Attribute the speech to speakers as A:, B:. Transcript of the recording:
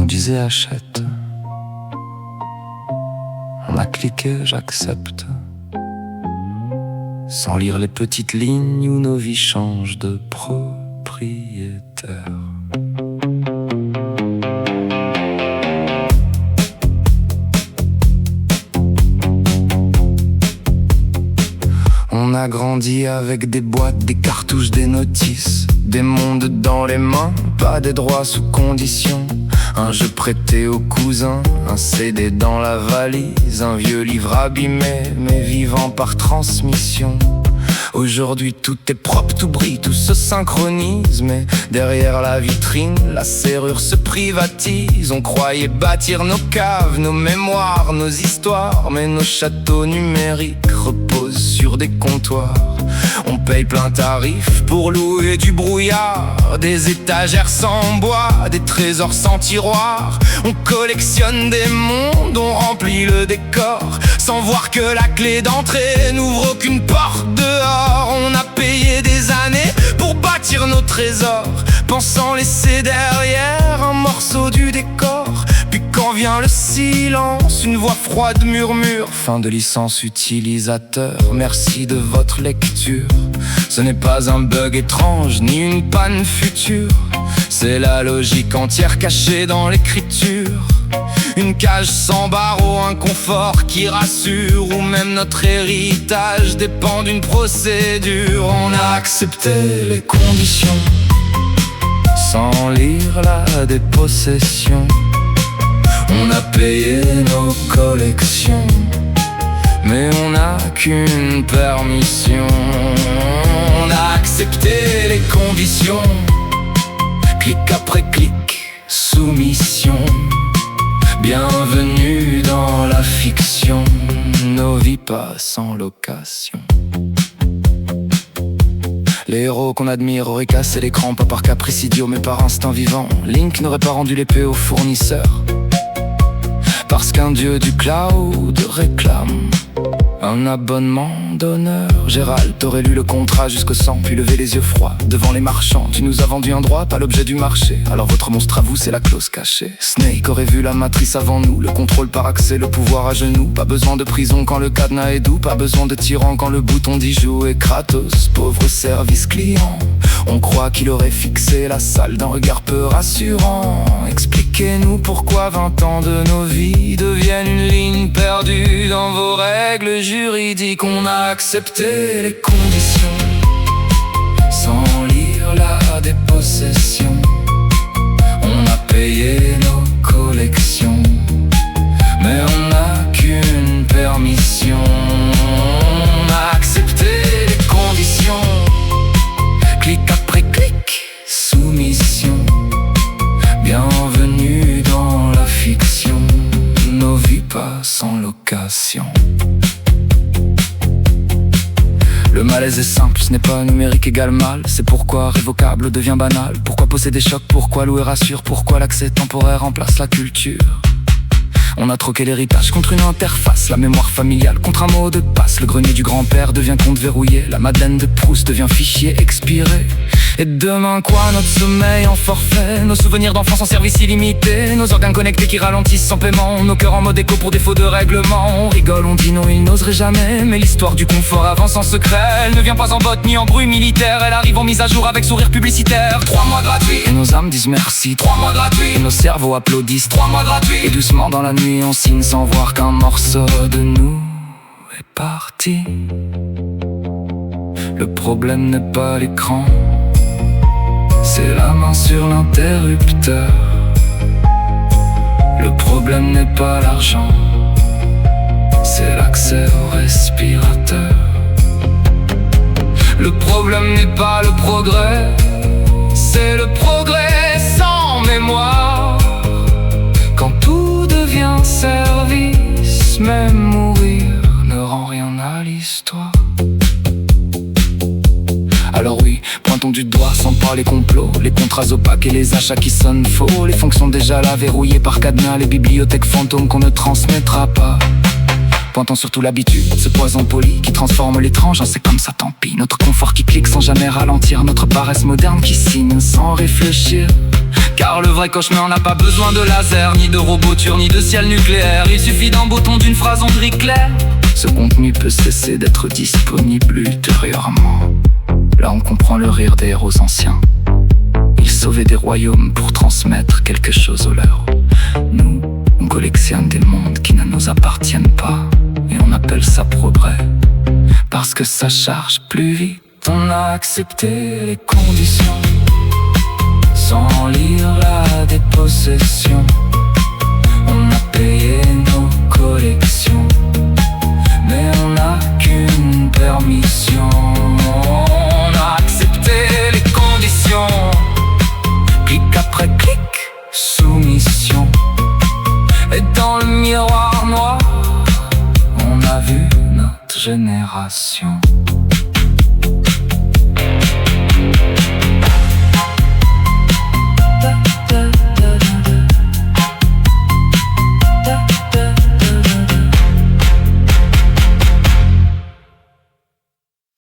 A: nous disait achète. On a cliqué, j'accepte, sans lire les petites lignes où nos vies changent de propriétaire. On a grandi avec des boîtes, des cartouches, des notices, des mondes dans les mains, pas des droits sous condition. Un jeu prêté aux cousins, un CD dans la valise, un vieux livre abîmé mais vivant par transmission. Aujourd'hui tout est propre, tout brille, tout se synchronise, mais derrière la vitrine, la serrure se privatise. On croyait bâtir nos caves, nos mémoires, nos histoires, mais nos châteaux numériques reposent sur des comptoirs. On paye plein tarif pour louer du brouillard, des étagères sans bois, des trésors sans tiroir. On collectionne des mondes, on remplit le décor, sans voir que la clé d'entrée n'ouvre aucune porte dehors. On a payé des années pour bâtir nos trésors, pensant laisser derrière un morceau du décor. Puis quand vient le silence, une voix froide murmure: fin de licence utilisateur, merci de votre lecture. Ce n'est pas un bug étrange, ni une panne future, c'est la logique entière cachée dans l'écriture. Une cage sans barreaux, un confort qui rassure, ou même notre héritage dépend d'une procédure. On a accepté les conditions, sans lire la dépossession. On a payé nos collections, mais on n'a qu'une permission. On a accepté les conditions, clic après clic, soumission. Bienvenue dans la fiction, nos vies passent en location. Les héros qu'on admire auraient cassé l'écran, pas par caprice idiot mais par instinct vivant. Link n'aurait pas rendu l'épée au fournisseur, parce qu'un dieu du cloud réclame un abonnement d'honneur. Gérald, t'aurais lu le contrat jusqu'au sang, puis levé les yeux froids devant les marchands. Tu nous as vendu un droit, pas l'objet du marché, alors votre monstre à vous c'est la clause cachée. Snake aurait vu la matrice avant nous, le contrôle par accès, le pouvoir à genoux. Pas besoin de prison quand le cadenas est doux, pas besoin de tyran quand le bouton dit joue. Et Kratos, pauvre service client, on croit qu'il aurait fixé la salle d'un regard peu rassurant. Expliquez-nous pourquoi 20 ans de nos vies deviennent une ligne perdue dans vos règles juridiques. On a accepté les conditions, sans lire la dépossession. On a payé nos collections, mais on n'a qu'une permission. On a accepté les conditions, clic après clic, soumission. Bienvenue dans la fiction, nos vies passent en location. Le malaise est simple, ce n'est pas numérique égale mal. C'est pourquoi révocable devient banal. Pourquoi posséder choc, pourquoi louer rassure, pourquoi l'accès temporaire remplace la culture. On a troqué l'héritage contre une interface, la mémoire familiale contre un mot de passe. Le grenier du grand-père devient compte verrouillé, la Madeleine de Proust devient fichier expiré. Et demain quoi, notre sommeil en forfait, nos souvenirs d'enfance en service illimité, nos organes connectés qui ralentissent sans paiement, nos cœurs en mode écho pour défaut de règlement. On rigole, on dit non, il n'oserait jamais, mais l'histoire du confort avance en secret. Elle ne vient pas en botte ni en bruit militaire, elle arrive en mise à jour avec sourire publicitaire. 3 mois gratuits, et nos âmes disent merci. 3 mois gratuits, et nos cerveaux applaudissent. 3 mois gratuits, et doucement dans la nuit on signe sans voir qu'un morceau de nous est parti. Le problème n'est pas l'écran, c'est la main sur l'interrupteur. Le problème n'est pas l'argent, c'est l'accès au respirateur. Le problème n'est pas le progrès, c'est le progrès sans mémoire. Quand tout devient service, même mourir ne rend rien à l'histoire. Alors oui, pointons du doigt sans parler complot, les contrats opaques et les achats qui sonnent faux, les fonctions déjà là verrouillées par cadenas, les bibliothèques fantômes qu'on ne transmettra pas. Pointons surtout l'habitude, ce poison poli qui transforme l'étrange en c'est comme ça tant pis. Notre confort qui clique sans jamais ralentir, notre paresse moderne qui signe sans réfléchir.
B: Car le vrai cauchemar n'a pas besoin de laser, ni de roboture, ni de ciel nucléaire. Il suffit d'un bouton, d'une phrase en gris clair.
A: Ce contenu peut cesser d'être disponible ultérieurement. Là on comprend le rire des héros anciens. Ils sauvaient des royaumes pour transmettre quelque chose aux leurs. Nous, on collectionne des mondes qui ne nous appartiennent pas, et on appelle ça progrès, parce que ça charge plus vite. On a accepté les conditions, sans lire la dépossession. On a payé nos collections, mais on n'a qu'une permission. On a accepté les conditions, clic après clic, soumission. Et dans le miroir noir, on a vu notre génération.